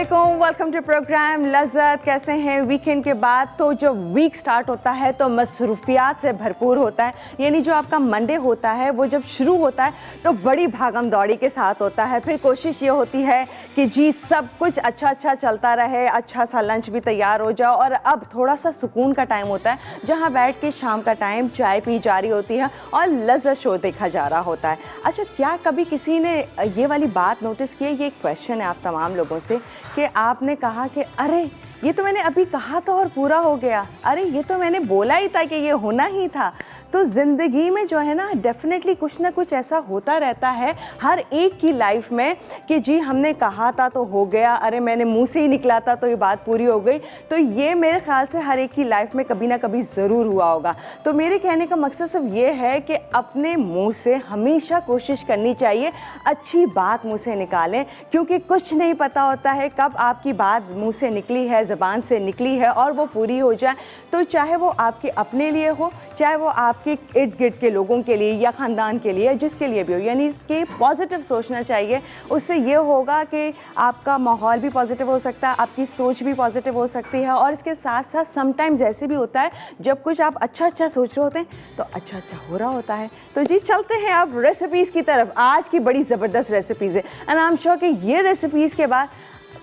अस्सलामुअलैकुम, welcome to programme लज़्ज़त। कैसे हैं? वीकेंड के बाद तो जो वीक स्टार्ट होता है तो मसरूफियात से भरपूर होता है। यानी जो आपका मंडे होता है वो जब शुरू होता है तो बड़ी भागम दौड़ी के साथ होता है। फिर कोशिश ये होती है कि जी सब कुछ अच्छा चलता रहे, अच्छा सा लंच भी तैयार हो जाओ और अब थोड़ा सा सुकून का टाइम होता है जहाँ बैठ के शाम का टाइम चाय पी जा रही होती है और लज़्ज़त शो देखा जा रहा होता है। अच्छा, क्या कभी किसी ने ये वाली बात नोटिस की है? ये एक क्वेश्चन है आप तमाम लोगों से कि आपने कहा कि अरे ये तो मैंने अभी कहा था और पूरा हो गया, अरे ये तो मैंने बोला ही था कि ये होना ही था। तो ज़िंदगी में जो है ना डेफिनेटली कुछ ना कुछ ऐसा होता रहता है हर एक की लाइफ में कि जी हमने कहा था तो हो गया, अरे मैंने मुंह से ही निकला था तो ये बात पूरी हो गई। तो ये मेरे ख्याल से हर एक की लाइफ में कभी ना कभी ज़रूर हुआ होगा। तो मेरे कहने का मकसद सिर्फ ये है कि अपने मुंह से हमेशा कोशिश करनी चाहिए अच्छी बात मुंह से निकालें, क्योंकि कुछ नहीं पता होता है कब आपकी बात मुंह से निकली है, ज़बान से निकली है और वो पूरी हो जाए। तो चाहे वो आपके अपने लिए हो, चाहे वो आपके इर्द गिर्द के लोगों के लिए या ख़ानदान के लिए, जिसके लिए भी हो, यानी कि पॉजिटिव सोचना चाहिए। उससे ये होगा कि आपका माहौल भी पॉजिटिव हो सकता है, आपकी सोच भी पॉजिटिव हो सकती है। और इसके साथ साथ समटाइम्स ऐसे भी होता है जब कुछ आप अच्छा सोच रहे होते हैं तो अच्छा हो रहा होता है। तो जी चलते हैं अब रेसिपीज़ की तरफ। आज की बड़ी ज़बरदस्त रेसिपीज़ है एंड आई एम श्योर कि ये रेसिपीज़ के बाद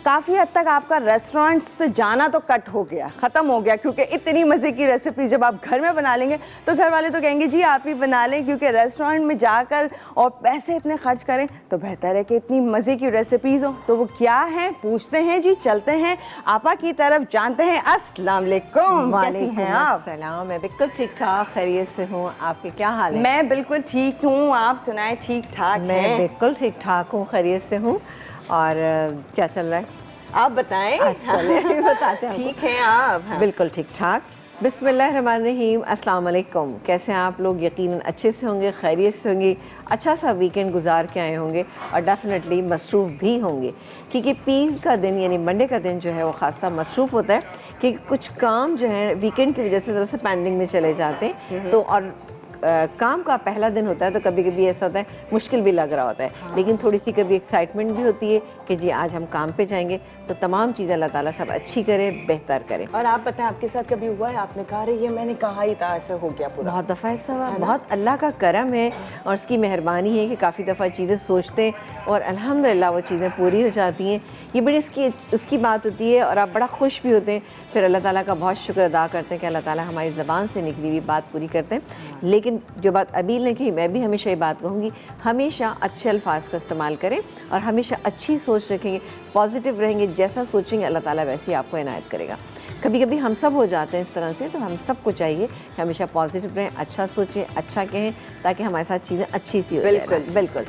काफ़ी हद तक आपका रेस्टोरेंट्स तो जाना तो कट हो गया, ख़त्म हो गया, क्योंकि इतनी मज़े की रेसिपी जब आप घर में बना लेंगे तो घर वाले तो कहेंगे जी आप ही बना लें, क्योंकि रेस्टोरेंट में जाकर और पैसे इतने खर्च करें तो बेहतर है कि इतनी मज़े की रेसिपीज़ हो। तो वो क्या हैं पूछते हैं जी, चलते हैं आपा की तरफ, जानते हैं। अस्सलाम वालेकुम, कैसी हैं आप? सलाम, मैं बिल्कुल ठीक ठाक खैरियत से हूँ। आपके क्या हाल है? मैं बिल्कुल ठीक हूँ, आप सुनाएं? ठीक ठाक मैं बिल्कुल ठीक ठाक हूँ, खैरियत से हूँ। और क्या चल रहा है आप बताएं। चलिए बताते हैं। ठीक हैं आप? हाँ। बिल्कुल ठीक ठाक। बिस्मिल्लाहिर्रहमानिर्रहीम। अस्सलाम वालेकुम। कैसे हैं आप लोग? यकीनन अच्छे से होंगे, खैरियत से होंगे, अच्छा सा वीकेंड गुजार के आए होंगे और डेफिनेटली मसरूफ़ भी होंगे, क्योंकि पीर का दिन यानी मंडे का दिन जो है वो ख़ासा मसरूफ़ होता है कि कुछ काम जो है वीकेंड की वजह से ज़रा सा पेंडिंग में चले जाते हैं। तो और काम का पहला दिन होता है तो कभी कभी ऐसा होता है मुश्किल भी लग रहा होता है। हाँ। लेकिन थोड़ी सी कभी एक्साइटमेंट भी होती है कि जी आज हम काम पे जाएंगे। तो तमाम चीज़ें अल्लाह ताला सब अच्छी करे, बेहतर करे। और आप बताएं आपके साथ कभी हुआ है आपने कहा रही है मैंने कहा ही था ऐसा हो गया पूरा? बहुत दफ़ा ऐसा हुआ, बहुत अल्लाह का करम है और उसकी मेहरबानी है कि काफ़ी दफ़ा चीज़ें सोचते हैं और अल्हम्दुलिल्लाह वो चीज़ें पूरी हो जाती हैं। ये बड़ी उसकी बात होती है और आप बड़ा खुश भी होते हैं। फिर अल्लाह ताला का बहुत शुक्र अदा करते हैं कि अल्लाह ताला हमारी ज़बान से निकली हुई बात पूरी करते हैं। लेकिन जो बात अबील ने कही, मैं भी हमेशा ये बात कहूँगी, हमेशा अच्छे अल्फाज का इस्तेमाल करें और हमेशा अच्छी सोच रखेंगे, पॉजिटिव रहेंगे। जैसा सोचेंगे अल्लाह ताला वैसे ही आपको इनायत करेगा। कभी कभी हम सब हो जाते हैं इस तरह से, तो हम सबको चाहिए कि हमेशा पॉजिटिव रहें, अच्छा सोचें, अच्छा कहें, ताकि हमारे साथ चीज़ें अच्छी सी हो जाए। बिल्कुल बिल्कुल।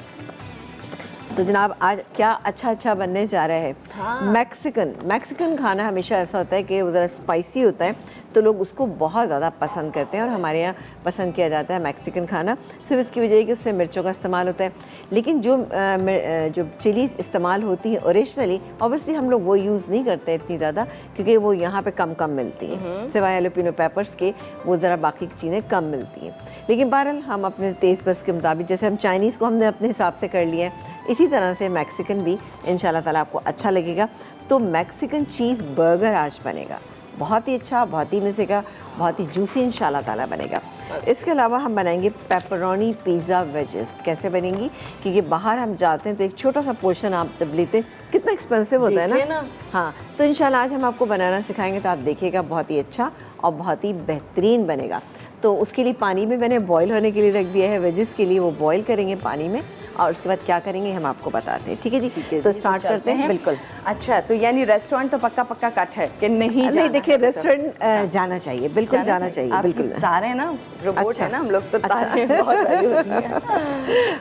तो जनाब आज क्या अच्छा बनने जा रहा है? हाँ। मैक्सिकन खाना हमेशा ऐसा होता है कि वो ज़रा स्पाइसी होता है तो लोग उसको बहुत ज़्यादा पसंद करते हैं और हमारे यहाँ पसंद किया जाता है मैक्सिकन खाना, सिर्फ इसकी वजह है कि उसमें मिर्चों का इस्तेमाल होता है। लेकिन जो चिलीज़ इस्तेमाल होती हैं ओरिजिनली, ऑब्वियसली हम लोग वो यूज़ नहीं करते इतनी ज़्यादा, क्योंकि वो यहाँ पे कम मिलती हैं, सिवाय हैलोपिनो पेपर्स के वो ज़रा बाकी चीज़ें कम मिलती हैं। लेकिन बहरहाल हम अपने टेस्ट बस के मुताबिक, जैसे हम चाइनीज़ को हमने अपने हिसाब से कर लिया है, इसी तरह से मैक्सिकन भी इंशाल्लाह ताला आपको अच्छा लगेगा। तो मैक्सिकन चीज़ बर्गर आज बनेगा, बहुत ही अच्छा, बहुत ही मज़े का, बहुत ही जूसी इंशाल्लाह ताला बनेगा। इसके अलावा हम बनाएंगे पेपरोनी पिज़्ज़ा वेजेस। कैसे बनेंगी? क्योंकि बाहर हम जाते हैं तो एक छोटा सा पोर्शन आप जब लेते हैं कितना एक्सपेंसिव होता है ना। हाँ, तो इंशाल्लाह आज हम आपको बनाना सिखाएंगे, तो आप देखिएगा बहुत ही अच्छा और बहुत ही बेहतरीन बनेगा। तो उसके लिए पानी में मैंने बॉईल होने के लिए रख दिया है, वेजेस के लिए वो बॉईल करेंगे पानी में और उसके बाद क्या करेंगे हम आपको बताते हैं। ठीक है जी, तो स्टार्ट करते हैं। बिल्कुल। अच्छा, तो यानी रेस्टोरेंट तो पक्का कट है कि नहीं? देखिए रेस्टोरेंट जाना चाहिए, बिल्कुल जाना चाहिए। बिल्कुल तारे ना रोबोट है ना हम लोग, तो तारे बहुत वाली होती है।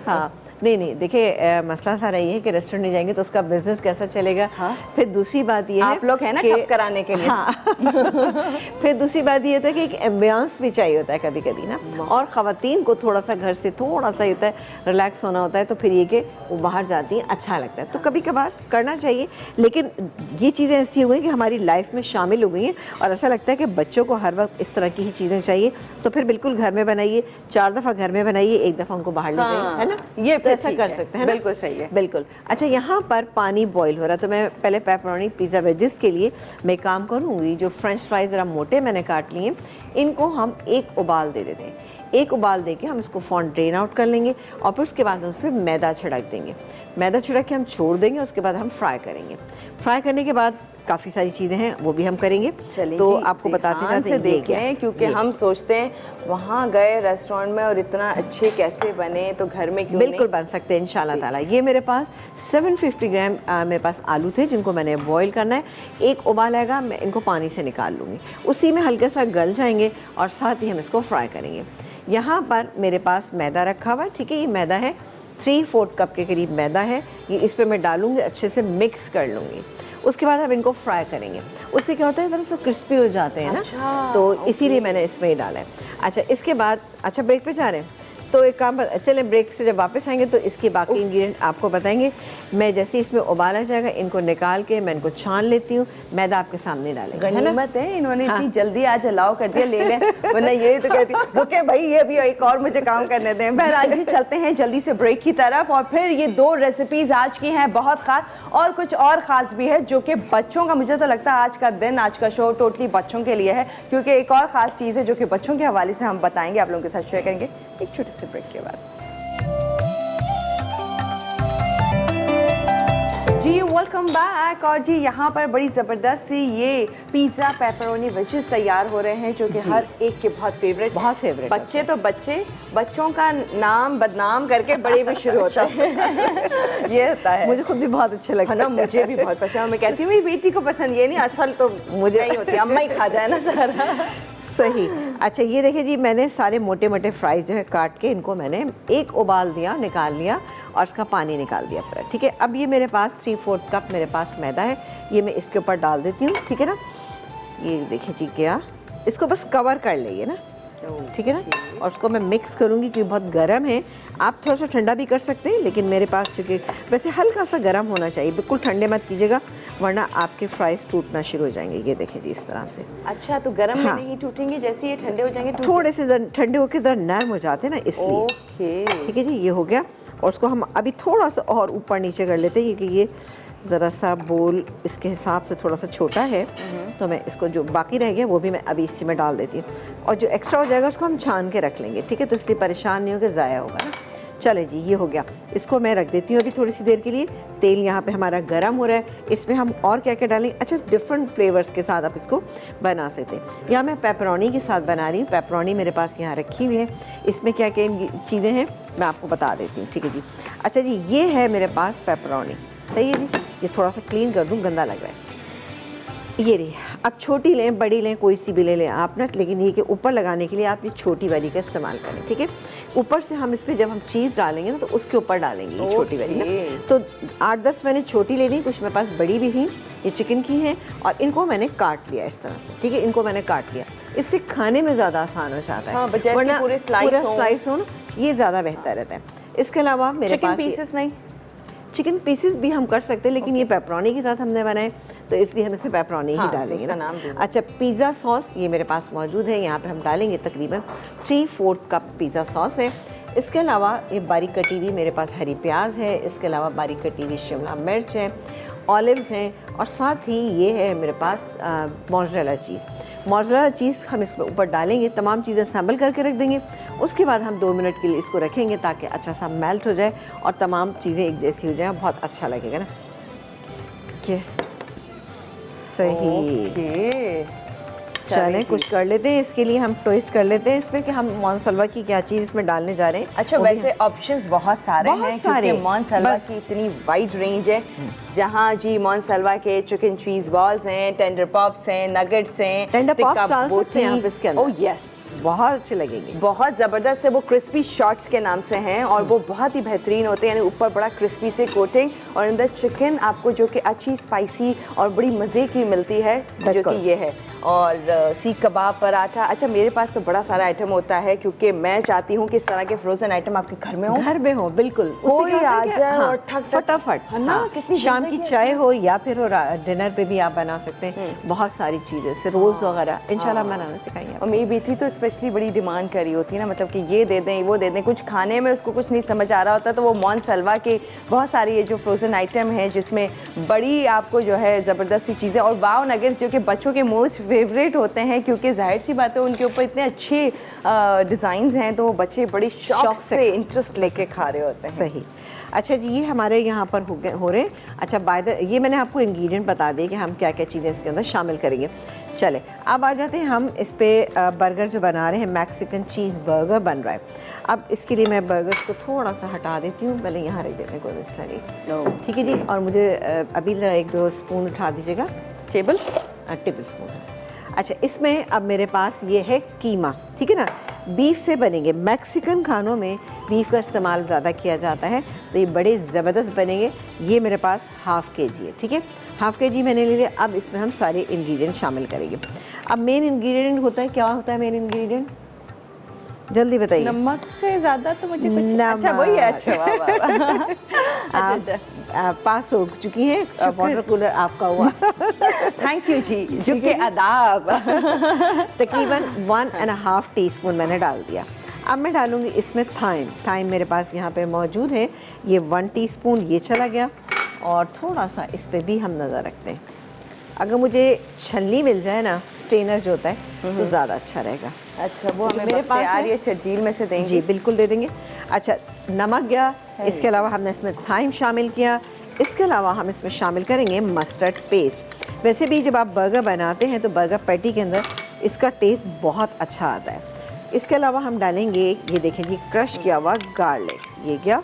हाँ, नहीं देखिए मसला सारा ये है कि रेस्टोरेंट नहीं जाएंगे तो उसका बिजनेस कैसा चलेगा। हाँ? फिर दूसरी बात ये है आप लोग है ना ठप कराने के लिए। हाँ। फिर दूसरी बात ये होता है कि एक एम्बियंस भी चाहिए होता है कभी कभी ना, और ख़वातीन को थोड़ा सा घर से थोड़ा सा होता है रिलैक्स होना होता है, तो फिर ये कि वो बाहर जाती हैं अच्छा लगता है, तो कभी कभार करना चाहिए। लेकिन ये चीज़ें ऐसी हो गई कि हमारी लाइफ में शामिल हो गई हैं और ऐसा लगता है कि बच्चों को हर वक्त इस तरह की ही चीज़ें चाहिए, तो फिर बिल्कुल घर में बनाइए, 4 दफ़ा घर में बनाइए, 1 दफ़ा उनको बाहर ले जाइए, है ना। ये तो ऐसा ठीक कर है, सकते हैं ना? बिल्कुल सही है। बिल्कुल। अच्छा, यहाँ पर पानी बॉईल हो रहा है, तो मैं पहले पेपरोनी पिज़्ज़ा वेजेस के लिए मैं काम करूँगी, जो फ्रेंच फ्राइज ज़रा मोटे मैंने काट लिए, इनको हम एक उबाल दे देते हैं। एक उबाल दे के हम इसको फ़ौरन ड्रेन आउट कर लेंगे और फिर उसके बाद उसमें मैदा छिड़क देंगे। मैदा छिड़क के हम छोड़ देंगे, उसके बाद हम फ्राई करेंगे। फ्राई करने के बाद काफ़ी सारी चीज़ें हैं, वो भी हम करेंगे। चलिए तो जी, आपको बताते ध्यान जाते से हैं ये देख क्या लें, क्योंकि हम सोचते हैं वहाँ गए रेस्टोरेंट में और इतना अच्छे कैसे बने, तो घर में क्यों बिल्कुल नहीं। बन सकते हैं इंशाल्लाह ताला। ये मेरे पास 750 ग्राम मेरे पास आलू थे, जिनको मैंने बॉईल करना है। एक उबाल आएगा, मैं इनको पानी से निकाल लूँगी, उसी में हल्का सा गल जाएंगे और साथ ही हम इसको फ्राई करेंगे। यहाँ पर मेरे पास मैदा रखा हुआ है, ठीक है, ये मैदा है 3/4 कप के करीब मैदा है, ये इस पर मैं डालूँगी, अच्छे से मिक्स कर लूँगी। उसके बाद हम इनको फ्राई करेंगे, उससे क्या होता है थोड़ा सा क्रिस्पी हो जाते हैं ना। अच्छा, तो इसीलिए मैंने इसमें ही डाला है। अच्छा, इसके बाद अच्छा ब्रेक पे जा रहे हैं, तो एक काम चलें, ब्रेक से जब वापस आएंगे तो इसके बाकी इंग्रेडिएंट आपको बताएंगे। मैं जैसे इसमें उबाला जाएगा, इनको निकाल के मैं इनको छान लेती हूँ, मैदा आपके सामने डालेंगे, है ना? गनीमत है इन्होंने हाँ। इतनी जल्दी आज अलाउ कर दिया, ले लें, वरना ये तो कहती रुके भाई, ये भी एक और मुझे काम करने दें। बहरहाल जी, चलते हैं जल्दी से ब्रेक की तरफ, और फिर ये दो रेसिपीज आज की हैं बहुत खास, और कुछ और ख़ास भी है जो कि बच्चों का, मुझे तो लगता है आज का दिन, आज का शो टोटली बच्चों के लिए है, क्योंकि एक और ख़ास चीज़ है जो कि बच्चों के हवाले से हम बताएंगे, आप लोगों के साथ शेयर करेंगे एक छोटे से ब्रेक के बाद। जी वेलकम बैक। और जी यहाँ पर बड़ी ज़बरदस्त सी ये पिज़्ज़ा पेपरोनी वेजेस तैयार हो रहे हैं, जो कि हर एक के बहुत फेवरेट बच्चे तो बच्चे, बच्चों का नाम बदनाम करके बड़े भी शुरू होता है। ये होता है, मुझे खुद भी बहुत अच्छे लगते है ना, मुझे भी बहुत पसंद है। मैं कहती हूँ मेरी बेटी को पसंद, ये नहीं, असल तो मुझे नहीं होती, अम्मा ही खा जाए ना सारा। सही। अच्छा, ये देखिए जी, मैंने सारे मोटे मोटे फ्राइज जो है काट के इनको मैंने एक उबाल दिया, निकाल लिया और इसका पानी निकाल दिया पूरा, ठीक है। अब ये मेरे पास 3/4 कप मेरे पास मैदा है, ये मैं इसके ऊपर डाल देती हूँ, ठीक है ना। ये देखिए जी, क्या इसको बस कवर कर लेंगे ना, ठीक है ना, और उसको मैं मिक्स करूँगी क्योंकि बहुत गर्म है। आप थोड़ा सा ठंडा भी कर सकते हैं, लेकिन मेरे पास चूँकि वैसे हल्का सा गर्म होना चाहिए, बिल्कुल ठंडे मत कीजिएगा वरना आपके फ्राइज टूटना शुरू हो जाएंगे। ये देखिए जी, इस तरह से। अच्छा, तो गर्म में नहीं टूटेंगे, जैसे ये ठंडे हो जाएंगे थोड़े से ठंडे होकर ज़रा नरम हो जाते हैं ना, इसलिए। ओके, ठीक है जी, ये हो गया। और उसको हम अभी थोड़ा सा और ऊपर नीचे कर लेते हैं, क्योंकि ये ज़रा सा बोल इसके हिसाब से थोड़ा सा छोटा है, तो मैं इसको जो बाकी रह गया वो भी मैं अभी इसी में डाल देती हूँ, और जो एक्स्ट्रा हो जाएगा उसको हम छान के रख लेंगे, ठीक है। तो इसलिए परेशान नहीं होगा, ज़ाया होगा ना। चले जी, ये हो गया, इसको मैं रख देती हूँ अभी थोड़ी सी देर के लिए। तेल यहाँ पे हमारा गर्म हो रहा है, इसमें हम और क्या क्या डालेंगे। अच्छा, डिफरेंट फ्लेवर्स के साथ आप इसको बना सकते हैं। यहाँ मैं पेपरोनी के साथ बना रही हूँ, पेपरोनी मेरे पास यहाँ रखी हुई है, इसमें क्या क्या चीज़ें हैं मैं आपको बता देती हूँ, ठीक है जी। अच्छा जी, ये है मेरे पास पेपरोनी, सही है जी। ये थोड़ा सा क्लीन कर दूँ, गंदा लग रहा है। ये रही, अब छोटी लें बड़ी लें कोई सी भी ले लें आप ना, लेकिन ये कि ऊपर लगाने के लिए आप ये छोटी वाली का इस्तेमाल करें, ठीक है। ऊपर से हम इस पर जब हम चीज़ डालेंगे ना, तो उसके ऊपर डालेंगे ये छोटी वाली ना। तो 8-10 मैंने छोटी ले ली, कुछ मेरे पास बड़ी भी थी, ये चिकन की है, और इनको मैंने काट लिया इस तरह से, ठीक है। इनको मैंने काट लिया, इससे खाने में ज़्यादा आसान हो जाता है। हाँ, वरना पूरा स्लाइस हो ना, ये ज़्यादा बेहतर रहता है। इसके अलावा मेरे पास पीसेस नहीं, चिकन पीसेस भी हम कर सकते हैं, लेकिन ये पेपरोनी के साथ हमने बनाए, तो इसलिए हम इसे पेपरोनी ही डालेंगे ना। अच्छा, पिज़्ज़ा सॉस ये मेरे पास मौजूद है, यहाँ पे हम डालेंगे तकरीबन 3/4 कप पिज़्ज़ा सॉस है। इसके अलावा ये बारीक कटी हुई मेरे पास हरी प्याज है, इसके अलावा बारीक कटी हुई शिमला मिर्च है, ऑलिव्स हैं, और साथ ही ये है मेरे पास मोज़रेला चीज़। मोज़रेला चीज़ हम इसमें ऊपर डालेंगे, तमाम चीज़ें असेंबल करके रख देंगे। उसके बाद हम 2 मिनट के लिए इसको रखेंगे ताकि अच्छा सा मेल्ट हो जाए और तमाम चीज़ें एक जैसी हो जाए, बहुत अच्छा लगेगा ना। क्या सही, चलें कुछ कर लेते हैं इसके लिए, हम ट्विस्ट कर लेते हैं इसमें कि हम मोनसलवा की क्या चीज़ इसमें डालने जा रहे हैं। अच्छा, वैसे ऑप्शंस बहुत सारे हैं, क्योंकि मोनसलवा की इतनी वाइड रेंज है, जहाँ जी मोनसलवा के चिकन चीज़ बॉल्स हैं, टेंडर पॉप्स हैं, नगेट्स हैं, टेंडर पॉप्स डाल सकते हैं आप इसके अंदर। ओह यस, बहुत अच्छे लगेंगे, बहुत ज़बरदस्त है। वो क्रिस्पी शॉट्स के नाम से हैं और वो बहुत ही बेहतरीन होते हैं, यानी ऊपर बड़ा क्रिस्पी से कोटिंग और अंदर चिकन आपको जो कि अच्छी स्पाइसी और बड़ी मज़े की मिलती है, जो कि ये है। और सीख कबाब, पराठा। अच्छा, मेरे पास तो बड़ा सारा आइटम होता है, क्योंकि मैं चाहती हूँ कि इस तरह के फ्रोज़न आइटम आपके घर में हो, बिल्कुल कोई आ जाए और फटाफट, है ना। कितनी शाम की चाय हो या फिर डिनर पे भी आप बना सकते हैं। बहुत सारी चीज़ें से रोज़ वगैरह इंशाल्लाह बनाना सिखाएंगे। और मेरी बेटी तो इस पर स्पेशली बड़ी डिमांड करी होती है ना, मतलब कि ये दे दें वो दे दें, कुछ खाने में उसको कुछ नहीं समझ आ रहा होता तो वो मोनसलवा के बहुत सारी ये जो फ्रोज़न आइटम हैं जिसमें बड़ी आपको जो है ज़बरदस्त सी चीज़ें, और वाव नगेट्स जो कि बच्चों के मोस्ट फेवरेट होते हैं क्योंकि जाहिर सी बात है उनके ऊपर इतने अच्छे डिज़ाइंस हैं तो वो बच्चे बड़ी शौक से इंटरेस्ट लेके खा रहे होते हैं। सही। अच्छा जी, ये हमारे यहाँ पर हो रहे हैं। अच्छा बाय द ये मैंने आपको इंग्रेडिएंट बता दिए कि हम क्या क्या चीज़ें इसके अंदर शामिल करेंगे। चले अब आ जाते हैं हम इस पे बर्गर जो बना रहे हैं, मैक्सिकन चीज़ बर्गर बन रहा है। अब इसके लिए मैं बर्गर्स को थोड़ा सा हटा देती हूँ, पहले यहाँ रख देते हैं कोई मसला नहीं, ठीक है जी। और मुझे अभी ज़रा 1-2 स्पून उठा दीजिएगा, टेबल स्पून। अच्छा इसमें अब मेरे पास ये है कीमा, ठीक है ना, बीफ से बनेंगे। मैक्सिकन खानों में बीफ का इस्तेमाल ज़्यादा किया जाता है तो ये बड़े ज़बरदस्त बनेंगे। ये मेरे पास हाफ़ kg है, ठीक है, हाफ़ kg मैंने ले लिया। अब इसमें हम सारे इंग्रेडिएंट शामिल करेंगे। अब मेन इंग्रेडिएंट होता है, क्या होता है मेन इंग्रेडिएंट, जल्दी बताइए। नमक से ज़्यादा तो मुझे कुछ, अच्छा वही है। अच्छा वाह वाह आप पास हो चुकी हैं, वाटर कूलर आपका हुआ। थैंक यू जी, झुके आदाब। तकरीबन 1.5 टीस्पून मैंने डाल दिया। अब मैं डालूंगी इसमें थाइम मेरे पास यहाँ पे मौजूद है, ये 1 टीस्पून ये चला गया। और थोड़ा सा इस पर भी हम नज़र रखते हैं, अगर मुझे छलनी मिल जाए ना, स्ट्रेनर जो होता है तो ज़्यादा अच्छा रहेगा। अच्छा वो हमें मेरे पास आ रही है, शर्जील में से देंगे जी, बिल्कुल दे देंगे। अच्छा नमक गया, इसके अलावा हमने इसमें थाइम शामिल किया। इसके अलावा हम इसमें शामिल करेंगे मस्टर्ड पेस्ट। वैसे भी जब आप बर्गर बनाते हैं तो बर्गर पैटी के अंदर इसका टेस्ट बहुत अच्छा आता है। इसके अलावा हम डालेंगे, ये देखें जी, क्रश किया हुआ गार्लिक, ये गया।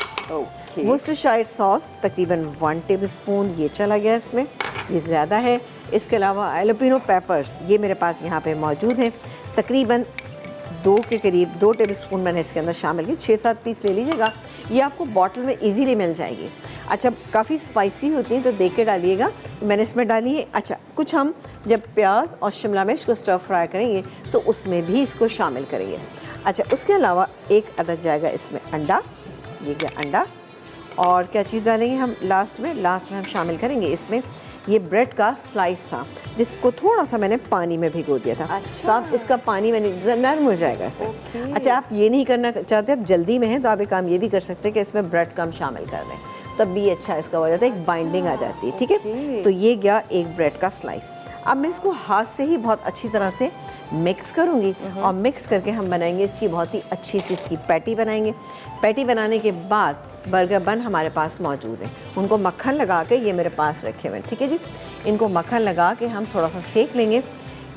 वुस्टरशायर सॉस तकरीबन 1 टेबलस्पून ये चला गया इसमें, ये ज़्यादा है। इसके अलावा एलोपिनो पेपर्स ये मेरे पास यहाँ पे मौजूद हैं, तकरीबन 2 के करीब 2 टेबलस्पून मैंने इसके अंदर शामिल की। 6-7 पीस ले लीजिएगा, ये आपको बॉटल में इजीली मिल जाएगी। अच्छा काफ़ी स्पाइसी होती हैं तो देख के डालिएगा, मैंने इसमें डाली है। अच्छा कुछ हम जब प्याज और शिमला मिर्च को स्टर फ्राई करेंगे तो उसमें भी इसको शामिल करेंगे। अच्छा उसके अलावा एक अदद जाएगा इसमें अंडा, ये क्या अंडा। और क्या चीज़ डालेंगे हम लास्ट में हम शामिल करेंगे इसमें ये ब्रेड का स्लाइस था, जिसको थोड़ा सा मैंने पानी में भिगो दिया था। अच्छा। तो आप इसका पानी मैंने नरम हो जाएगा इसमें। अच्छा आप ये नहीं करना चाहते, आप जल्दी में हैं तो आप एक काम ये भी कर सकते हैं कि इसमें ब्रेड कम शामिल कर दें, तब भी अच्छा इसका हो जाता है, एक बाइंडिंग आ जाती है, ठीक है। तो ये गया एक ब्रेड का स्लाइस। अब मैं इसको हाथ से ही बहुत अच्छी तरह से मिक्स करूँगी और मिक्स करके हम बनाएंगे इसकी बहुत ही अच्छी सी इसकी पैटी बनाएंगे। पैटी बनाने के बाद बर्गर बन हमारे पास मौजूद है, उनको मक्खन लगा के ये मेरे पास रखे हुए हैं, ठीक है जी। इनको मक्खन लगा के हम थोड़ा सा सेक लेंगे।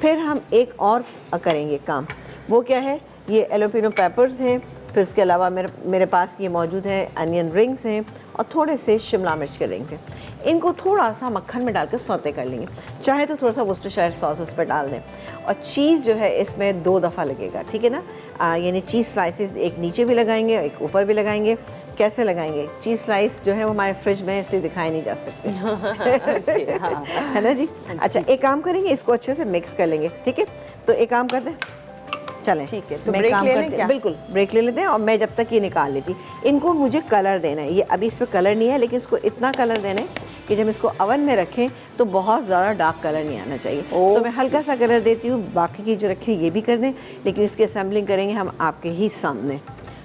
फिर हम एक और करेंगे काम, वो क्या है, ये एलोपिनो पेपर्स हैं, फिर उसके अलावा मेरे पास ये मौजूद है अनियन रिंग्स हैं और थोड़े से शिमला मिर्च के रिंग्स हैं। इनको थोड़ा सा मक्खन में डाल के सौते कर लेंगे, चाहे तो थोड़ा सा वुस्टरशायर सॉस उस पर डाल दें। और चीज़ जो है इसमें 2 दफ़ा लगेगा, ठीक है ना, यानी चीज़ स्लाइसेस एक नीचे भी लगाएंगे एक ऊपर भी लगाएंगे। कैसे लगाएंगे, चीज़ स्लाइस जो है वो हमारे फ्रिज में इसलिए दिखाई नहीं जा सकते। है ना जी। अच्छा एक काम करेंगे, इसको अच्छे से मिक्स कर लेंगे, ठीक है। तो एक काम करते हैं, चलें ठीक है, तो मैं ब्रेक काम ले करते लें क्या? बिल्कुल ब्रेक ले लेते हैं। और मैं जब तक ये निकाल लेती, इनको मुझे कलर देना है, ये अभी इस पर कलर नहीं है लेकिन इसको इतना कलर देना है कि जब इसको ओवन में रखें तो बहुत ज़्यादा डार्क कलर नहीं आना चाहिए। तो मैं हल्का सा कलर देती हूँ, बाकी की जो रखे ये भी कर दें, लेकिन इसकी असेंबलिंग करेंगे हम आपके ही सामने।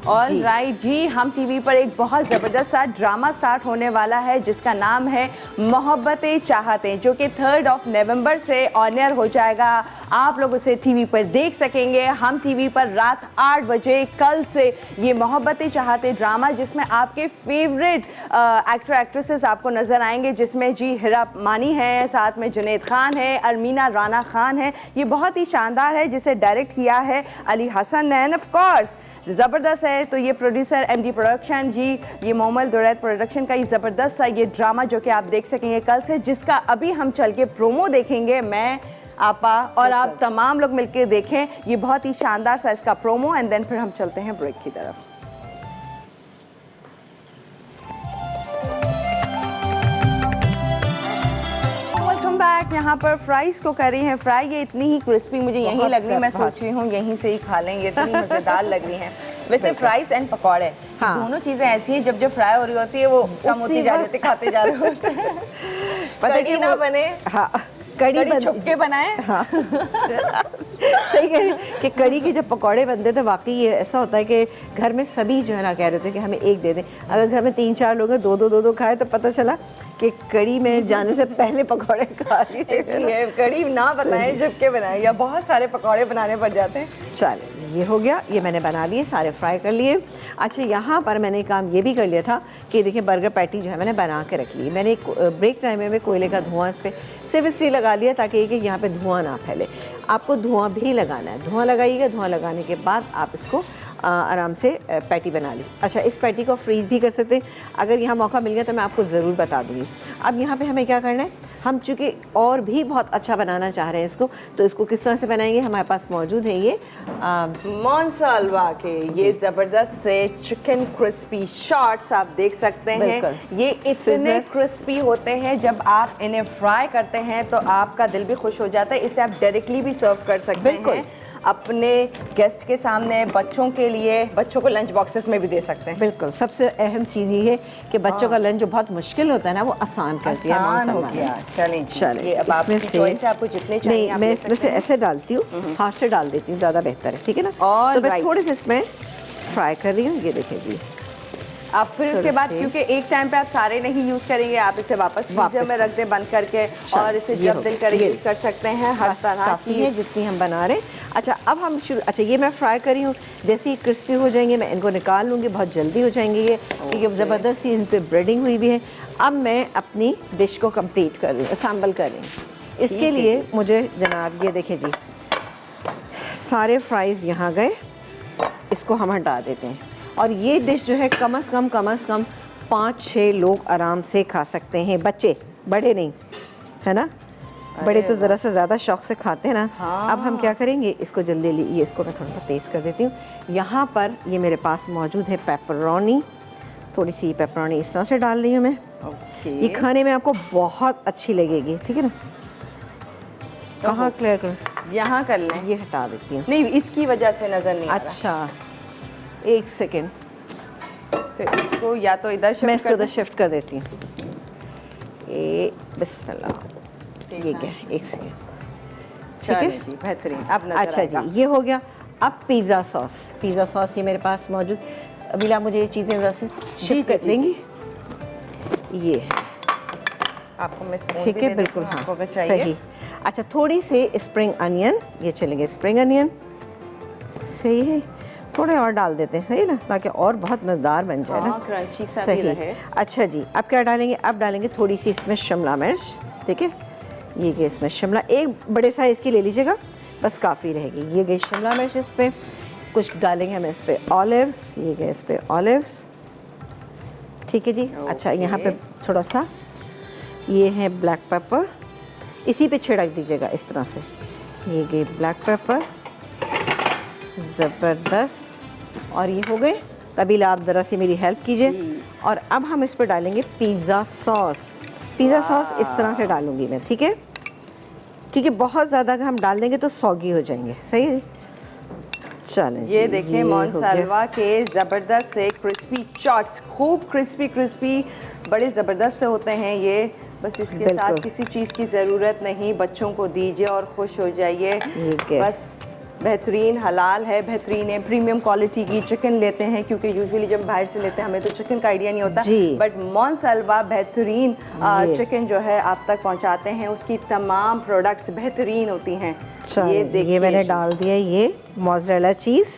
ऑल राइट जी, हम टीवी पर एक बहुत ज़बरदस्त सा ड्रामा स्टार्ट होने वाला है जिसका नाम है मोहब्बतें चाहते, जो कि 3 नवंबर से ऑन एयर हो जाएगा। आप लोग उसे टीवी पर देख सकेंगे। हम टीवी पर रात 8 बजे कल से ये मोहब्बतें चाहते ड्रामा, जिसमें आपके फेवरेट एक्टर एक्ट्रेसेस आपको नज़र आएंगे, जिसमें जी हिरा मानी है, साथ में जुनैद खान है, अरमीना राना खान है। ये बहुत ही शानदार है, जिसे डायरेक्ट किया है अली हसन ने, एंड ऑफ कोर्स ज़बरदस्त है। तो ये प्रोड्यूसर एमडी प्रोडक्शन जी, ये मोमल दुरैत प्रोडक्शन का ये ज़बरदस्त सा ये ड्रामा जो कि आप देख सकेंगे कल से, जिसका अभी हम चल के प्रोमो देखेंगे, मैं आपा और आप तमाम लोग मिलकर देखें। ये बहुत ही शानदार सा इसका प्रोमो, एंड देन फिर हम चलते हैं ब्रेक की तरफ। बैक यहाँ पर फ्राइज को कर रही हैं फ्राई। ये इतनी ही क्रिस्पी मुझे यहीं लग रही है, मैं सोच रही हूँ यहीं से ही खा लेंगे, इतनी मज़ेदार लग रही हैं। वैसे फ्राइज एंड पकौड़े, हाँ, दोनों चीज़ें ऐसी हैं जब फ्राई हो रही होती है वो कम होती जा रही होती है, खाते जा रहे होते हैं। कड़ी ना बने, हाँ कड़ी छुपके बनाए, हाँ सही कह रही हैं कि कड़ी के जब पकौड़े बनते थे वाकई ये ऐसा होता है कि घर में सभी जो है ना कह रहे थे कि हमें एक दे दें। अगर घर में 3-4 लोग हैं, दो खाए तो पता चला कि कड़ी में जाने से पहले पकौड़े खा रही है। कड़ी ना बनाए झुक के बनाए, या बहुत सारे पकौड़े बनाने पड़ जाते हैं। चलिए ये हो गया, ये मैंने बना लिए, सारे फ्राई कर लिए। अच्छा यहाँ पर मैंने काम ये भी कर लिया था कि देखिए बर्गर पैटी जो है मैंने बना के रख ली। मैंने ब्रेक टाइम में कोयले का धुआं इस पर सिर्फ इसलिए लगा लिया ताकि कि यहाँ पे धुआं ना फैले। आपको धुआं भी लगाना है, धुआं लगाइएगा। धुआं लगाने के बाद आप इसको आराम से पैटी बना ली। अच्छा इस पैटी को फ्रीज़ भी कर सकते हैं, अगर यहाँ मौका मिल गया तो मैं आपको ज़रूर बता दूँगी। अब यहाँ पे हमें क्या करना है, हम चूँकि और भी बहुत अच्छा बनाना चाह रहे हैं इसको, तो इसको किस तरह से बनाएंगे, हमारे पास मौजूद है ये मोंसाल्वा के ये ज़बरदस्त से चिकन क्रिस्पी शॉट्स आप देख सकते हैं। ये इतने क्रिस्पी होते हैं, जब आप इन्हें फ्राई करते हैं तो आपका दिल भी खुश हो जाता है। इसे आप डायरेक्टली भी सर्व कर सकते हैं अपने गेस्ट के सामने, बच्चों के लिए, बच्चों को लंच बॉक्सेस में भी दे सकते हैं। बिल्कुल, सबसे अहम चीज़ ये है कि बच्चों का लंच जो बहुत मुश्किल होता है ना, वो आसान कर दिया है। आसान हो गया। चलें ये अब आपकी चॉइस है, आपको जितने चाहिए नहीं, मैं इसमें से ऐसे डालती हूँ, हाथ से डाल देती हूँ, ज़्यादा बेहतर है, ठीक है ना। और तो मैं थोड़े से इसमें फ्राई कर रही हूँ, ये देखिए जी। आप फिर उसके बाद, क्योंकि एक टाइम पे आप सारे नहीं यूज़ करेंगे, आप इसे वापस फ्रीजर में रख दें बंद करके, और इसे जब दिल करे यूज़ कर सकते हैं। हर तरह की है जितनी हम बना रहे हैं। अच्छा अब हम शुरू, अच्छा ये मैं फ्राई करी हूँ, जैसे ही क्रिस्पी हो जाएंगे मैं इनको निकाल लूँगी, बहुत जल्दी हो जाएंगे ये, क्योंकि ज़बरदस्त इन पर ब्रेडिंग हुई भी है। अब मैं अपनी डिश को कंप्लीट कर रही हूँ, असम्बल कर रही हूँ। इसके लिए मुझे जनाब ये देखें जी, सारे फ्राइज़ यहाँ गए, इसको हम हटा देते हैं। और ये डिश जो है कम से कम 5-6 लोग आराम से खा सकते हैं, बच्चे, बड़े नहीं, है ना। बड़े तो ज़रा से ज़्यादा शौक से खाते हैं ना। हाँ। अब हम क्या करेंगे, इसको जल्दी ये इसको मैं थोड़ा सा तेज़ कर देती हूँ। यहाँ पर ये मेरे पास मौजूद है पेपरोनी, थोड़ी सी पेपरोनी इस तरह से डाल रही हूँ मैं। ये खाने में आपको बहुत अच्छी लगेगी, ठीक है ना। कहाँ क्लियर करूँ, यहाँ कर लें, ये हटा देती हूँ। नहीं इसकी वजह से नज़र नहीं आ रहा। अच्छा एक सेकेंड, तो इसको या तो इधर मैं इसको इधर शिफ्ट कर देती हूँ। ये बिस्मिल्लाह, ये क्या है, एक सेकेंड, ठीक है जी, बेहतरीन। अब नजर अच्छा जी ये हो गया। अब पिज़्ज़ा सॉस ये मेरे पास मौजूद। अभी मुझे ये चीज़ें ज़रा से शिफ्ट कर देंगी। ये है आपको मैं स्पून ठीक है, बिल्कुल हाँ सही। अच्छा थोड़ी सी स्प्रिंग अनियन, ये चलेंगे स्प्रिंग अनियन, सही है, थोड़े और डाल देते हैं, सही ना, ताकि और बहुत मज़ेदार बन जाए ना, क्रंची सा सही भी रहे। अच्छा जी अब क्या डालेंगे, अब डालेंगे थोड़ी सी इसमें शिमला मिर्च, ठीक है। ये गई इसमें शिमला, एक बड़े साइज़ की ले लीजिएगा, बस काफ़ी रहेगी। ये गई शिमला मिर्च, इस पर कुछ डालेंगे हम, इस पर ऑलिव्स, ये गए इस पर ऑलिव्स, ठीक है जी। अच्छा यहाँ पे थोड़ा सा ये है ब्लैक पेपर, इसी पे छिड़क दीजिएगा इस तरह से। ये गई ब्लैक पेपर, ज़बरदस्त। और ये हो गए, तभी आप ज़रा सी मेरी हेल्प कीजिए। और अब हम इस पर डालेंगे पिज़्ज़ा सॉस। पिज़्ज़ा सॉस इस तरह से डालूंगी मैं, ठीक है, क्योंकि बहुत ज़्यादा अगर हम डाल देंगे तो सौगी हो जाएंगे, सही है। चलें ये देखें मोंसाल्वा के ज़बरदस्त से क्रिस्पी शॉट्स, खूब क्रिस्पी बड़े ज़बरदस्त से होते हैं ये। बस इसके साथ किसी चीज़ की ज़रूरत नहीं, बच्चों को दीजिए और खुश हो जाइए। बस बेहतरीन हलाल है, बेहतरीन है, प्रीमियम क्वालिटी की चिकन लेते हैं, क्योंकि यूजुअली जब बाहर से लेते हैं हमें तो चिकन का आइडिया नहीं होता, बट मोंसाल्वा बेहतरीन चिकन जो है आप तक पहुंचाते हैं, उसकी तमाम प्रोडक्ट्स बेहतरीन होती हैं। ये देखिए मैंने डाल दिया ये मोज़रेला चीज़,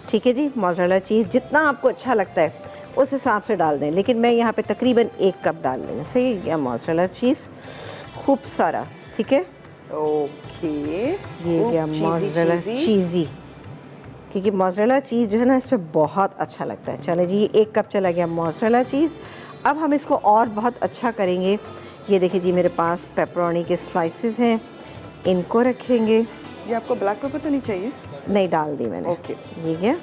ठीक है जी। मोज़रेला चीज़ जितना आपको अच्छा लगता है उस हिसाब से डाल दें, लेकिन मैं यहाँ पे तकरीबन 1 कप डाल देंगे, सही है। या मोज़रेला चीज़ खूब सारा, ठीक है, ओके। ये गया मोज़रेला चीज़ी, क्योंकि मोज़रेला चीज़ जो है ना इस पर बहुत अच्छा लगता है। चले जी ये 1 कप चला गया मोज़रेला चीज़। अब हम इसको और बहुत अच्छा करेंगे। ये देखिए जी मेरे पास पेपरोनी के स्लाइसेस हैं, इनको रखेंगे। ये आपको ब्लैक पेपर तो नहीं चाहिए? नहीं डाल दी मैंने, ओके। ये गया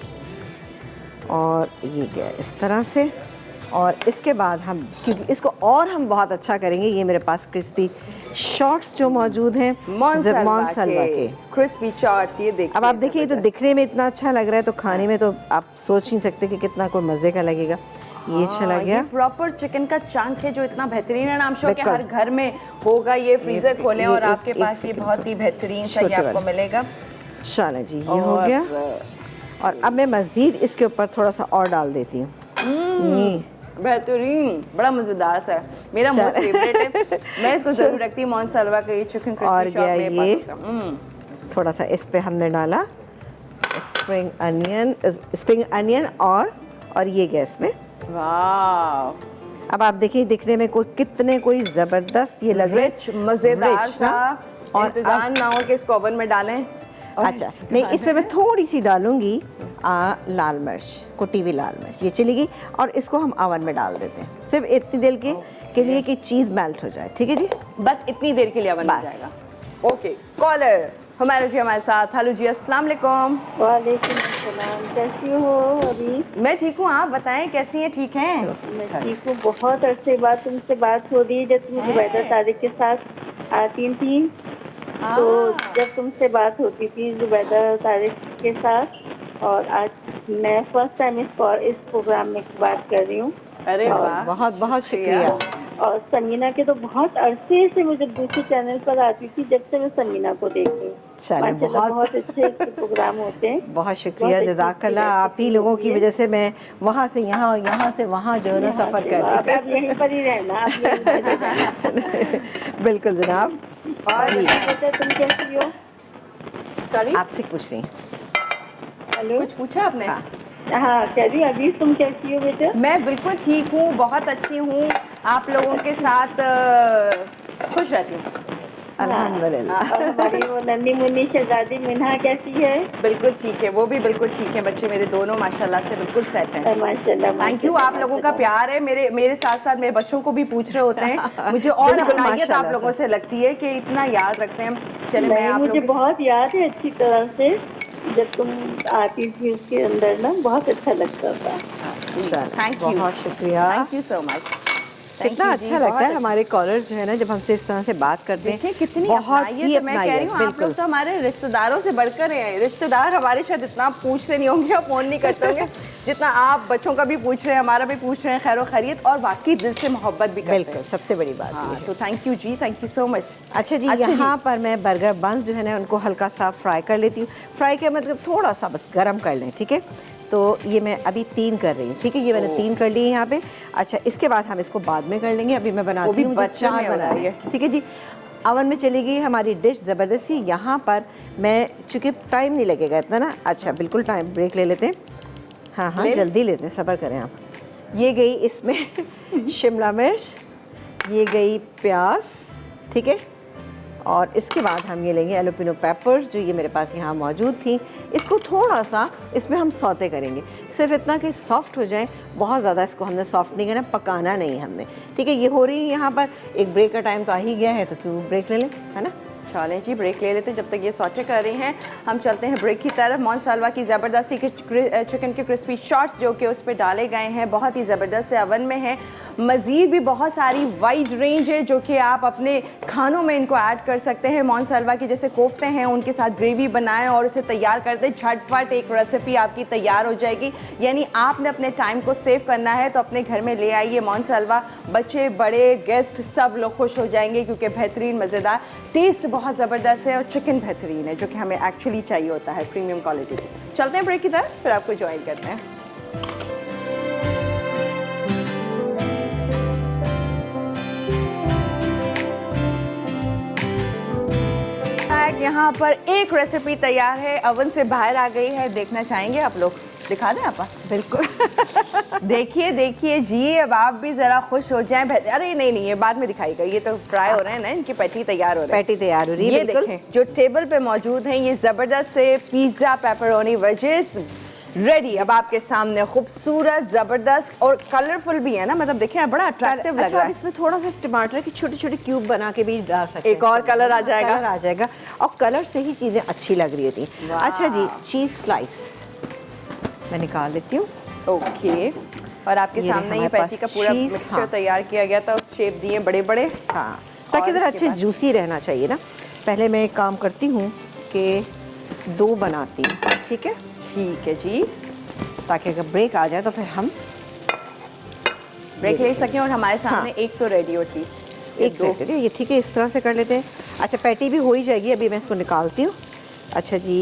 और ये गया इस तरह से। और इसके बाद हम, क्योंकि इसको और हम बहुत अच्छा करेंगे, ये मेरे पास क्रिस्पी शॉट्स जो मौजूद हैं मोंसाल्वा के क्रिस्पी शॉट्स, ये देखिए। अब आप देखिए तो दिखने में इतना अच्छा लग रहा है, तो खाने में तो आप सोच नहीं सकते कि कितना कोई मज़े का लगेगा। ये चला गया, ये प्रॉपर चिकन का चंक है जो इतना बेहतरीन है ना, I'm sure कि हर घर में होगा। ये फ्रीजर खोलें और आपके पास ये बहुत ही बेहतरीन सा ये आपको मिलेगा। चलें जी, ये हो गया। और अब मैं मज़ीद इसके ऊपर थोड़ा सा और डाल देती हूँ। बेहतरीन, बड़ा मजेदार था, मेरा मोस्ट फेवरेट है। मैं इसको जरूर रखती हूँ मोनसाल्वा का ये चिकन और क्रिस्पी शॉप मेरे ये पास होता है। थोड़ा सा इस पे हमने डाला स्प्रिंग अनियन और ये गया इसमें। वाह, अब आप देखिए दिखने में कोई ज़बरदस्त ये लग रहा है, रिच मजेदार rich सा। ना? और इंतजार ना हो कि इसको ओवन में डालें। और अच्छा नहीं, इसमें मैं थोड़ी सी डालूंगी लाल मिर्च, कुटी हुई लाल मिर्च, ये चलेगी। और इसको हम ओवन में डाल देते हैं सिर्फ इतनी देर के लिए कि चीज़ मेल्ट हो जाए। ठीक है जी, बस इतनी देर के लिए ओवन में बस। जाएगा। ओके, कॉलर हमारे जी हमारे साथ। हेलो जी, अस्सलाम वालेकुम। वालेकुम अस्सलाम, कैसी हो अभी? मैं ठीक हूँ, आप बताएं कैसी हैं? ठीक हैं? मैं ठीक हूँ। बहुत अरसे बाद तुमसे बात हो रही है। जब तुम जुबैदा तारिक के साथ आती थी तो जब तुमसे बात होती थी जुबैदा तारिक के साथ, और आज मैं फर्स्ट टाइम इस प्रोग्राम में बात कर रही हूँ। अरे वाह, बहुत बहुत शुक्रिया। और समीना के तो बहुत अरसे से मुझे दूसरे चैनल पर आती थी, जब से मैं समीना को देखती हूँ। चलें, बहुत अच्छे प्रोग्राम होते हैं। बहुत शुक्रिया, जज़ाकल्लाह। आप ही लोगों की वजह से मैं वहाँ से यहाँ और यहाँ से वहाँ जो है ना सफ़र कर रही अब यहीं पर ही रहना, अब यहीं पर ही रहना। बिल्कुल जनाब। और बेटा तुम कैसी हो? सॉरी, आपसे पूछ रही। हेलो, कुछ पूछा आपने? हाँ कह रही अभी तुम कैसी हो बेटा? मैं बिल्कुल ठीक हूँ, बहुत अच्छी हूँ, आप लोगों के साथ खुश रहती हूँ। अल्हम्दुलिल्लाह। और हमारी वो नन्ही मुन्नी शहजादी मिन्हा कैसी है? बिल्कुल ठीक है, वो भी बिल्कुल ठीक है। बच्चे मेरे दोनों माशाल्लाह से बिल्कुल सेट हैं। माशाल्लाह। थैंक यू, आप लोगों का प्यार है। मेरे साथ साथ मेरे बच्चों को भी पूछ रहे होते हैं। मुझे और बिल्कुल, अनायत आप माशाल्लाह लोगों से लगती है कि इतना याद रखते हैं। चले मैं आप मुझे लोगों के बहुत याद है अच्छी तरह से, जब तुम आती थी उसके अंदर ना बहुत अच्छा लगता था। थैंक यू, बहुत शुक्रिया। Thank you so much. कितना अच्छा लगता है हमारे कॉलर जो है ना जब हमसे इस तरह से बात करते हैं। देखिए कितनी बहुत अपनाइयत ही है। मैं कह रही हूँ आप बिल्कुल। लोग तो हमारे रिश्तेदारों से बढ़कर हैं। रिश्तेदार हमारे शायद इतना पूछते नहीं होंगे या फोन नहीं करते होंगे जितना आप बच्चों का भी पूछ रहे हैं, हमारा भी पूछ रहे हैं, खैर खैरियत, और बाकी दिल से मोहब्बत भी करते हैं। बिल्कुल, सबसे बड़ी बात हाँ, ये है। तो थैंक यू जी, थैंक यू सो मच। अच्छा जी, यहाँ पर मैं बर्गर बंस जो है ना उनको हल्का सा फ्राई कर लेती हूँ। फ्राई का मतलब थोड़ा सा बस गरम कर लें, ठीक है। तो ये मैं अभी 3 कर रही हूँ, ठीक है। ये मैंने 3 कर लिए यहाँ पे। अच्छा, इसके बाद हम इसको बाद में कर लेंगे। अभी मैं बनाती हूँ, 4 बना रही है, ठीक है जी। अवन में चली गई हमारी डिश ज़बरदस्ती। यहाँ पर मैं चूँकि टाइम नहीं लगेगा इतना ना। अच्छा, बिल्कुल टाइम ब्रेक ले लेते हैं। हाँ, जल्दी लेते हैं, सब्र करें आप। ये गई इसमें शिमला मिर्च, ये गई प्याज, ठीक है। और इसके बाद हम ये लेंगे एलोपिनो पेपर्स, जो ये मेरे पास यहाँ मौजूद थी। इसको थोड़ा सा इसमें हम सौते करेंगे, सिर्फ इतना कि सॉफ्ट हो जाए। बहुत ज़्यादा इसको हमने सॉफ्ट नहीं करना, पकाना नहीं हमने, ठीक है। ये हो रही है यहाँ पर। एक ब्रेक का टाइम तो आ ही गया है, तो क्यों ब्रेक ले लें, है ना। चलें जी, ब्रेक ले लेते हैं। जब तक ये सौटे कर रही हैं हम चलते हैं ब्रेक की तरफ। मोनसाल्वा की ज़बरदस्ती के चिकन के क्रिस्पी शॉट्स जो कि उस पर डाले गए हैं, बहुत ही ज़बरदस्त से अवन में है। मज़ीद भी बहुत सारी वाइड रेंज है जो कि आप अपने खानों में इनको ऐड कर सकते हैं। मोनसाल्वा की जैसे कोफ्ते हैं उनके साथ ग्रेवी बनाएं और उसे तैयार कर दें, झटपट एक रेसिपी आपकी तैयार हो जाएगी। यानी आपने अपने टाइम को सेव करना है तो अपने घर में ले आइए मोनसाल्वा। बच्चे बड़े गेस्ट सब लोग खुश हो जाएंगे क्योंकि बेहतरीन मज़ेदार, टेस्ट बहुत ज़बरदस्त है और चिकन बेहतरीन है जो कि हमें एक्चुअली चाहिए होता है, प्रीमियम क्वालिटी की। चलते हैं ब्रेक की तरफ, फिर आपको ज्वाइन करते हैं। यहाँ पर एक रेसिपी तैयार है, अवन से बाहर आ गई है। देखना चाहेंगे आप लोग? दिखा दें आप? बिल्कुल। देखिए देखिए जी, अब आप भी जरा खुश हो जाएं। अरे नहीं नहीं, ये बाद में दिखाएगा। ये तो फ्राई हो रहे हैं ना, इनकी पैटी तैयार हो रही है। पैटी तैयार हो रही है, ये देखें जो टेबल पे मौजूद हैं, ये जबरदस्त से पिज्जा पेपरोनी वेजेस रेडी अब आपके सामने। खूबसूरत, जबरदस्त और कलरफुल भी है ना, मतलब देखें बड़ा अट्रैक्टिव लग रहा है। इसमें थोड़ा सा टमाटर की छोटे छोटे क्यूब बना के भी डाल सकते हैं, एक और कलर आ जाएगा। कलर आ जाएगा और कलर से ही चीज़ें अच्छी लग रही थी। अच्छा जी, चीज़ स्लाइस मैं निकाल लेती हूँ। ओके, और आपके सामने ये पैटी का पूरा मिक्सचर तैयार किया गया था, उस शेप दिए बड़े बड़े। हाँ, ताकि ज़रा अच्छे जूसी रहना चाहिए ना। पहले मैं एक काम करती हूँ कि 2 बनाती हूँ, ठीक है। ठीक है जी, ताकि अगर ब्रेक आ जाए तो फिर हम ब्रेक ले सकें और हमारे सामने एक तो रेडी हो एटलीस्ट। एक 2 ये ठीक है, इस तरह से कर लेते हैं। अच्छा, पैटी भी हो ही जाएगी, अभी मैं इसको निकालती हूँ। अच्छा जी,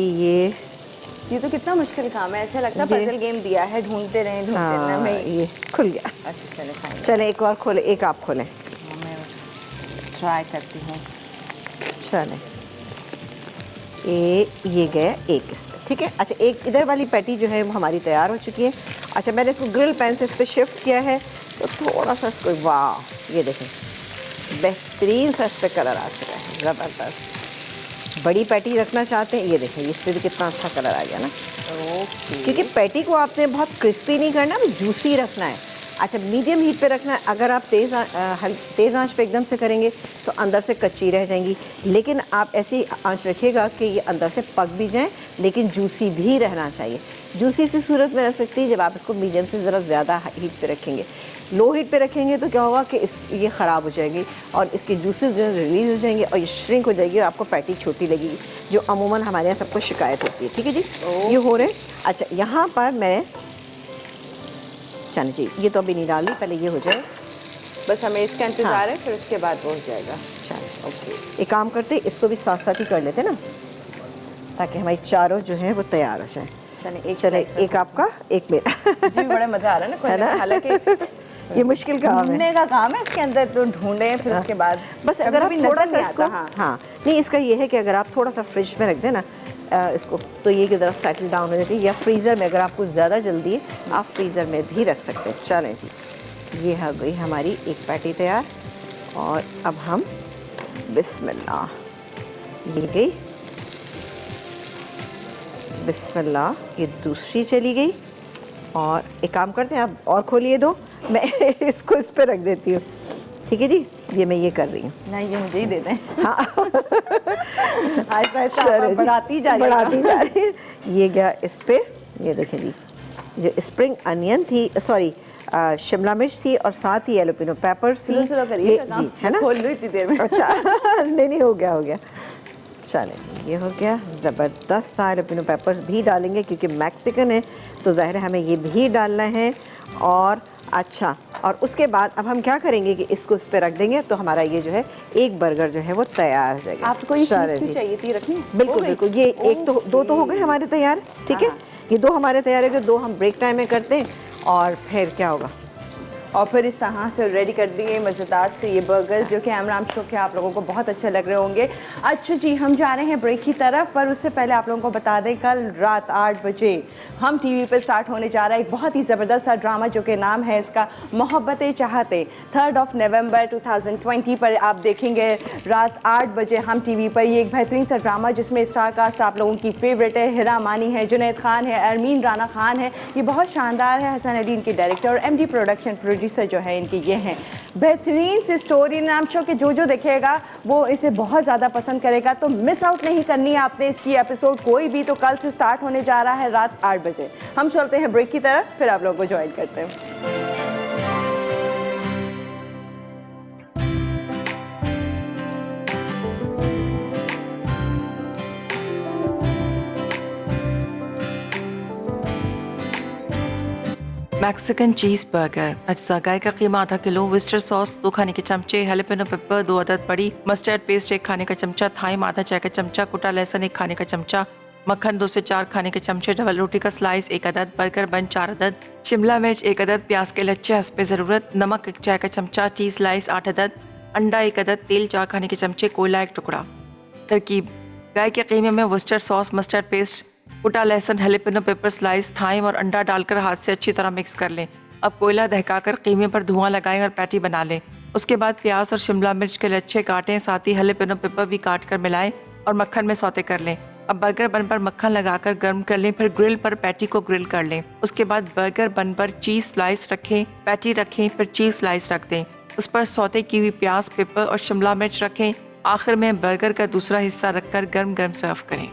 ये तो कितना मुश्किल काम है, ऐसा लगता है ये- पजल गेम दिया है, ढूंढते रहें ना हाँ, मैं। ये खुल गया। अच्छा चले फाइन, चले एक और खोले, एक आप खोलें। मैं ट्राई करती हूँ। चले ये गया एक इसमें, ठीक है। अच्छा, एक इधर वाली पैटी जो है वो हमारी तैयार हो चुकी है। अच्छा, मैंने इसको ग्रिल पैन से इस पर शिफ्ट किया है, तो थोड़ा सा इसको, वाह ये देखें बेहतरीन सा इस पर कलर आ चुका है, ज़बरदस्त। बड़ी पैटी रखना चाहते हैं, ये देखें इस पर भी कितना अच्छा कलर आ गया ना। ओके, क्योंकि पैटी को आपने बहुत क्रिस्पी नहीं करना, जूसी रखना है। अच्छा, मीडियम हीट पे रखना है। अगर आप तेज़ आंच पे एकदम से करेंगे तो अंदर से कच्ची रह जाएंगी, लेकिन आप ऐसी आंच रखिएगा कि ये अंदर से पक भी जाएं, लेकिन जूसी भी रहना चाहिए। जूसी इसी सूरत में रह सकती है जब आप इसको मीडियम से ज़रा ज़्यादा हीट पे रखेंगे। लो हीट पे रखेंगे तो क्या होगा कि ये ख़राब हो जाएगी और इसके जूसेस जो रिलीज़ हो जाएंगे और ये श्रिंक हो जाएगी और आपको पैटी छोटी लगेगी, जो अमूमन हमारे यहाँ सबको शिकायत होती है। ठीक है जी, ये हो रहे। अच्छा, यहाँ पर मैं, चलिए जी, ये तो अभी नहीं डाली, पहले ये हो जाए। बस हमें इसका इंतजार हाँ। है, फिर उसके बाद वो हो जाएगा। चलिए ओके, एक काम करते, इसको भी साथ साथ ही कर लेते ना, ताकि हमारी चारों जो है वो तैयार हो जाए। चले एक आपका, एक मेरा। मुझे भी बड़ा मजा आ रहा है ना है खोलने ना? में, हालांकि ये मुश्किल काम है। ढूंढने का काम है इसके अंदर, तो ढूंढे फिर उसके बाद बस अगर आप कभी थोड़ा नजर नहीं सा आता। इसको, हाँ, हाँ नहीं, इसका ये है कि अगर आप थोड़ा सा फ्रिज में रख दें ना इसको, तो ये की तरफ सेटल डाउन हो जाती है, या फ्रीज़र में, अगर आपको ज़्यादा जल्दी है आप फ्रीज़र में भी रख सकते हैं। चलें जी, ये हो गई हमारी एक पैटी तैयार। और अब हम बिस्मिल्लाह, ये गई बिस्मिल्लाह, ये दूसरी चली गई। और एक काम करते हैं, आप और खोलिए दो, मैं इसको इस पर रख देती हूँ। ठीक है जी, ये मैं ये कर रही हूँ। नहीं ये मुझे ही दे दें। हाँ आहिस्ता आहिस्ता चलो आप जी, बढ़ाती जा रही बढ़ाती जा रही है। ये गया इस पे, ये देखें जी, जो स्प्रिंग अनियन थी, सॉरी शिमला मिर्च थी, और साथ ही येलोपिनो पेपर थी। स्लो करिए जी, है ना? खोल लो इतनी देर में। अच्छा नहीं हो गया, हो गया। चलें, ये हो गया ज़बरदस्त सा। येलोपिनो पेपर्स भी डालेंगे क्योंकि मैक्सिकन है, तो ज़ाहिर है हमें ये भी डालना है। और अच्छा, और उसके बाद अब हम क्या करेंगे कि इसको इस पर रख देंगे, तो हमारा ये जो है एक बर्गर जो है वो तैयार हो जाएगा। आपको ये चलें चीज़ भी जी। चाहिए थी रखनी? बिल्कुल हो गई? बिल्कुल, ये एक तो, दो तो हो गए हमारे तैयार। ठीक है, हाँ। ये दो हमारे तैयार है, दो हम ब्रेक टाइम में करते हैं, और फिर क्या होगा। और फिर इस तरह से रेडी कर दिए मज़ेदार से ये बर्गर, जो कि I'm sure कि आप लोगों को बहुत अच्छे लग रहे होंगे। अच्छा जी, हम जा रहे हैं ब्रेक की तरफ, पर उससे पहले आप लोगों को बता दें, कल रात 8 बजे हम टीवी पर स्टार्ट होने जा रहा है एक बहुत ही ज़बरदस्त सा ड्रामा, जो कि नाम है इसका मोहब्बतें चाहते। 3 नवंबर 2020 पर आप देखेंगे रात 8 बजे हम टीवी पर। ये एक बेहतरीन सा ड्रामा जिसमें स्टार कास्ट आप लोगों की फेवरेट है, हिरा मानी है, जुनैद खान है, अरमीन राना खान है। ये बहुत शानदार है। हसन अली इनके डायरेक्टर और MD प्रोडक्शन प्रोड्यूसर जो है इनके ये हैं। बेहतरीन सी स्टोरी, नाम शो के जो देखेगा वो इसे बहुत ज़्यादा पसंद करेगा, तो मिस आउट नहीं करनी है आपने इसकी एपिसोड कोई भी। तो कल से स्टार्ट होने जा रहा है रात 8 बजे। हम चलते हैं ब्रेक की तरफ, फिर आप लोगों को ज्वाइन करते हैं। Mexican cheese burger. अज्जा गाय का कीमा आधा किलो, विस्टर सॉस 2 खाने के चमचे, हैलोपिनो पेपर 2 अदद बड़ी, मस्टर्ड पेस्ट 1 खाने का चमचा, थाइम आधा चाय का चमचा, कुटा लहसुन 1 खाने का चमचा, मक्खन 2 से 4 खाने के चमचे, डबल रोटी का स्लाइस 1 अदद, बर्गर बन 4 अदद, शिमला मिर्च 1 अदद, प्याज के लच्छे हस्बे ज़रूरत, नमक 1 चाय का चमचा, चीज़ स्लाइस 8 अदद, अंडा 1 अदद, तेल 4 खाने के चमचे, कोयला 1 टुकड़ा। तरकीब: गाय के कीमे में विस्टर सॉस, मस्टर्ड पेस्ट, कुटा लहसुन, हैलोपिनो पेपर स्लाइस, थाइम और अंडा डालकर हाथ से अच्छी तरह मिक्स कर लें। अब कोयला दहकाकर कीमे पर धुआं लगाएं और पैटी बना लें। उसके बाद प्याज और शिमला मिर्च के लच्छे काटें, साथ ही हैलोपिनो पेपर भी काट कर मिलाएं और मक्खन में सौते कर लें। अब बर्गर बन पर मक्खन लगाकर गर्म कर लें, फिर ग्रिल पर पैटी को ग्रिल कर लें। उसके बाद बर्गर बन पर चीज़ स्लाइस रखें, पैटी रखें, फिर चीज़ स्लाइस रख दें। उस पर सौते की हुई प्याज, पेपर और शिमला मिर्च रखें। आखिर में बर्गर का दूसरा हिस्सा रखकर गर्म गर्म सर्व करें।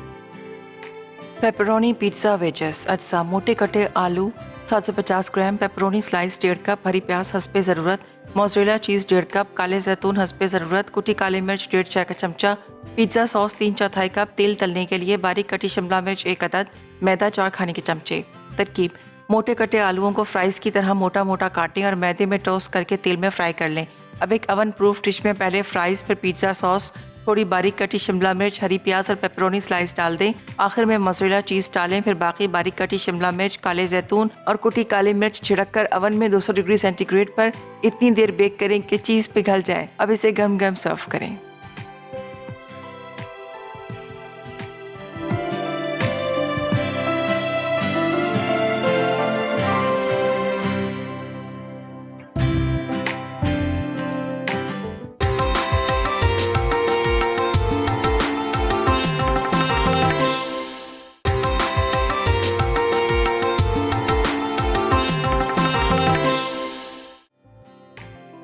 Pepperoni pizza wages. अज्जा: मोटे कटे आलू 750 ग्राम, पेपरोनी स्लाइस 1.5 कप, हरी प्याज हस्बे ज़रूरत, मोज़रेला चीज़ 1.5 कप, काले जैतून हस्बे ज़रूरत, कुटी काली मिर्च 1.5 चाय का चमचा, पिज़्ज़ा सॉस 3/4 कप, तेल तलने के लिए बारीक कटी शिमला मिर्च 1 अदद, मैदा 4 खाने के चमचे। तरकीब: मोटे कटे आलूओं को फ्राइज़ की तरह मोटा मोटा काटें और मैदे में टोस्ट करके तेल में फ्राई कर लें। अब एक अवन प्रूफ डिश में पहले फ्राइज़, फिर पिज़्ज़ा सॉस थोड़ी बारीक कटी शिमला मिर्च, हरी प्याज और पेपरोनी स्लाइस डाल दें। आखिर में मोज़रेला चीज़ डालें, फिर बाकी बारीक कटी शिमला मिर्च, काले जैतून और कुटी काली मिर्च छिड़क कर ओवन में 200 डिग्री सेंटीग्रेड पर इतनी देर बेक करें कि चीज़ पिघल जाए। अब इसे गर्म गर्म सर्व करें।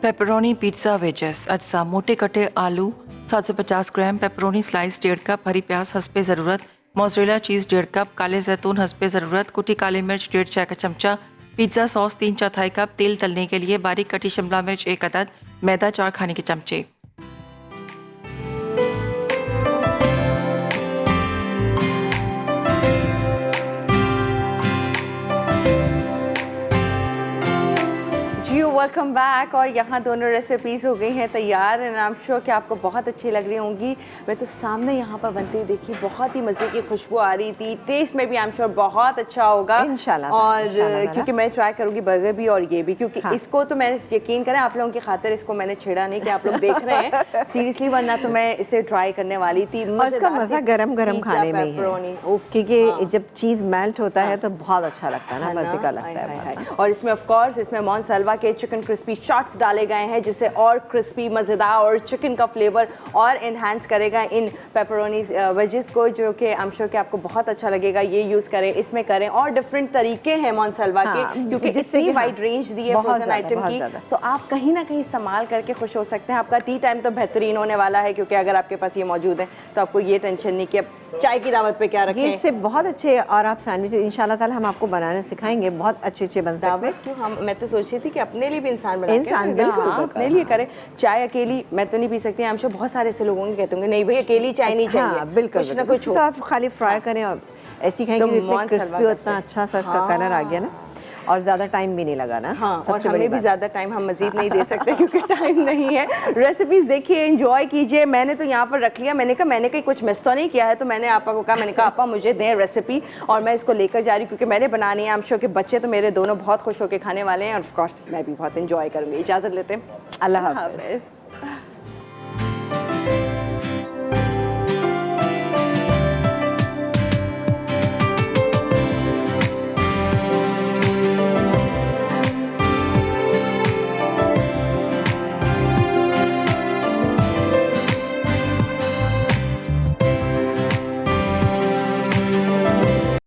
पेपरोनी पिज़्ज़ा वेजेस अज्जा मोटे कटे आलू 750 ग्राम, पेपरोनी स्लाइस 1.5 कप, हरी प्याज हस्बे ज़रूरत, मोज़रेला चीज़ 1.5 कप, काले जैतून हस्बे ज़रूरत, कुटी काली मिर्च 1.5 चाय का चमचा, पिज़्ज़ा सॉस 3/4 कप, तेल तलने के लिए बारीक कटी शिमला मिर्च 1 अदद, मैदा 4 खाने के चमचे। Welcome back. और यहाँ दोनों रेसिपीज़ हो गई हैं तैयार एंड आई एम श्योर कि आपको बहुत अच्छी लग रही होंगी। मैं तो सामने यहाँ पर बनती हुई देखी, बहुत ही मज़े की खुशबू आ रही थी। टेस्ट में भी आई एम श्योर बहुत अच्छा होगा इंशाल्लाह। और इंशाल्लाह। क्योंकि मैं ट्राई करूँगी बर्गर भी और ये भी, क्योंकि इसको तो मैंने यकीन करें आप लोगों की खातिर इसको मैंने छेड़ा नहीं कि आप लोग देख रहे हैं सीरियसली, वरना तो मैं इसे ट्राई करने वाली थी। और इसका मज़ा गरम गरम खाने में ही है, क्योंकि जब चीज़ मेल्ट होता है तो बहुत अच्छा लगता है ना, मज़े का लगता है। और इसमें ऑफ कोर्स इसमें मोनसेल्वा के चिकन क्रिस्पी शॉट्स डाले गए हैं, जिससे और क्रिस्पी मज़ेदार और चिकन का फ्लेवर और इन्हांस करेगा इन पेपरोनी वेजेस को, जो कि आई एम श्योर कि आपको बहुत अच्छा लगेगा। ये यूज़ करें, इसमें करें। और डिफरेंट तरीके हैं मोनसेल्वा के, क्योंकि इतनी वाइड रेंज दी है फ्रोजन आइटम की, तो आप कहीं ना कहीं इस्तेमाल करके खुश हो सकते हैं। आपका टी टाइम तो बेहतरीन होने वाला है, क्योंकि अगर आपके पास ये मौजूद है तो आपको ये टेंशन नहीं कि अब चाय की दावत पे क्या रखें। इससे बहुत अच्छे, और आप सैंडविच इंशाल्लाह ताला हम आपको बनाना सिखाएंगे, बहुत अच्छे अच्छे बन सकते हैं। क्यों हम, मैं तो सोच रही थी कि अपने लिए भी इंसान इंसान बिल्कुल अपने लिए करे। चाय अकेली मैं तो नहीं पी सकती, हम बहुत सारे ऐसे लोगों के कहते होंगे नहीं भाई अकेली चाय नहीं चाहिए, बिल्कुल कुछ ना कुछ हो। आप खाली फ्राई करें और ऐसी खाएंगे, क्रिस्पी उतना अच्छा सा इसका कलर आ गया ना, और ज़्यादा टाइम भी नहीं लगा ना। हाँ, और हमें भी ज़्यादा टाइम हम मज़ीद नहीं दे सकते क्योंकि टाइम नहीं है। रेसिपीज़ देखिए, एंजॉय कीजिए। मैंने तो यहाँ पर रख लिया, मैंने कहा मैंने कहीं कुछ मिस तो नहीं किया है, तो मैंने आपा को कहा, मैंने कहा आपा मुझे दें रेसिपी, और मैं इसको लेकर जा रही हूँ क्योंकि मैंने बनानी है। आई एम श्योर कि बच्चे तो मेरे दोनों बहुत खुश होकर खाने वाले हैं, और ऑफ कोर्स मैं भी बहुत एंजॉय करूँगी। इजाज़त लेते हैं, अल्लाह हाफ़िज़।